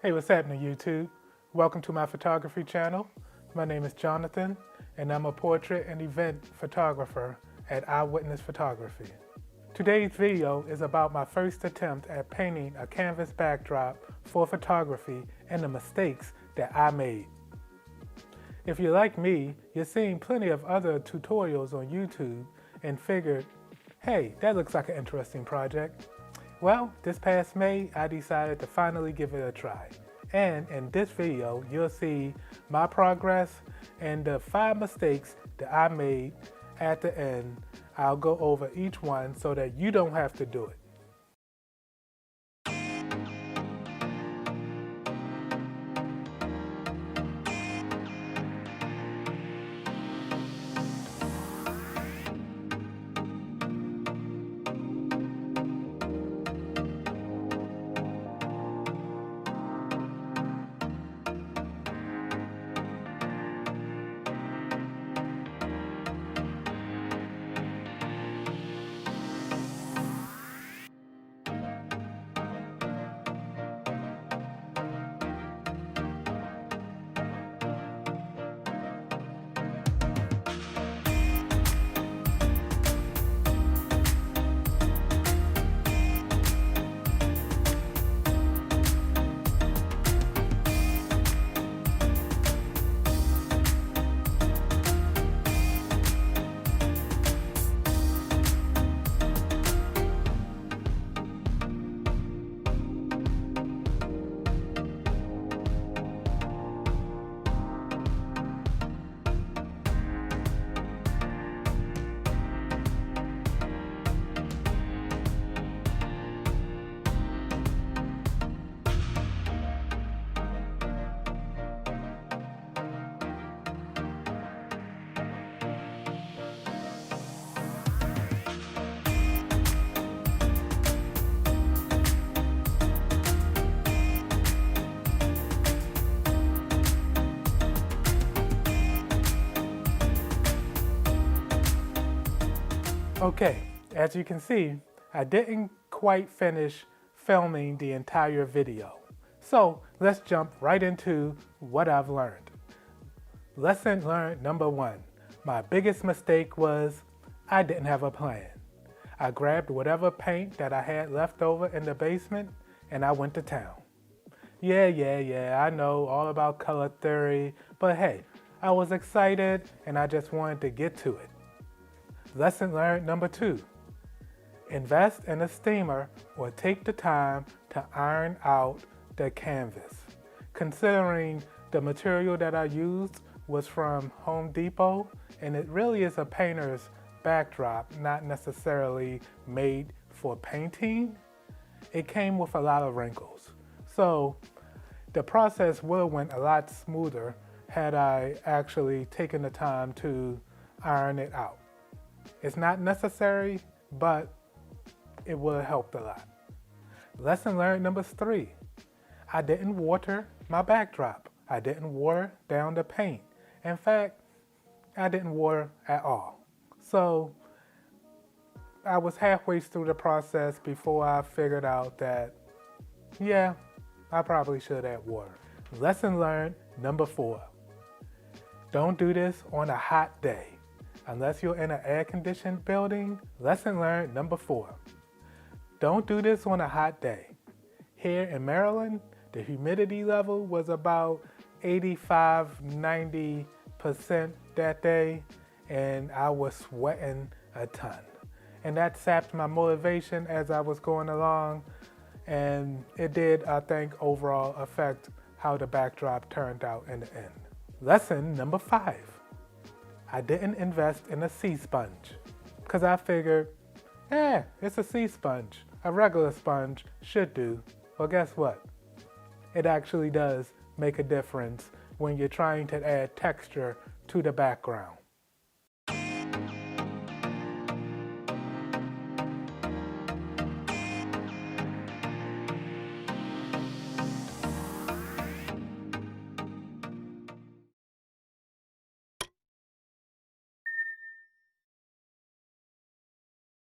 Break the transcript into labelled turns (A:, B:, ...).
A: Hey, what's happening, YouTube? Welcome to my photography channel. My name is Jonathan, and I'm a portrait and event photographer at Eyewitness Photography. Today's video is about my first attempt at painting a canvas backdrop for photography and the mistakes that I made. If you're like me, you're seeing plenty of other tutorials on YouTube and figured, hey, that looks like an interesting project. Well, this past May, I decided to finally give it a try. And in this video, you'll see my progress and the 5 mistakes that I made. At the end, I'll go over each one so that you don't have to do it. Okay, as you can see, I didn't quite finish filming the entire video. So let's jump right into what I've learned. Lesson learned number 1. My biggest mistake was I didn't have a plan. I grabbed whatever paint that I had left over in the basement and I went to town. Yeah, I know all about color theory, but hey, I was excited and I just wanted to get to it. Lesson learned number 2. Invest in a steamer or take the time to iron out the canvas. Considering the material that I used was from Home Depot, and it really is a painter's backdrop, not necessarily made for painting, it came with a lot of wrinkles. So the process would have went a lot smoother had I actually taken the time to iron it out. It's not necessary, but it would have helped a lot. Lesson learned number 3. I didn't water my backdrop. I didn't water down the paint. In fact, I didn't water at all. So I was halfway through the process before I figured out that, yeah, I probably should add water. Lesson learned number 4. Don't do this on a hot day. Unless you're in an air-conditioned building. Lesson learned number 4. Don't do this on a hot day. Here in Maryland, the humidity level was about 85–90% that day, and I was sweating a ton. And that sapped my motivation as I was going along, and it did, I think, overall affect how the backdrop turned out in the end. Lesson number 5. I didn't invest in a sea sponge because I figured, it's a sea sponge. A regular sponge should do. Well, guess what? It actually does make a difference when you're trying to add texture to the background.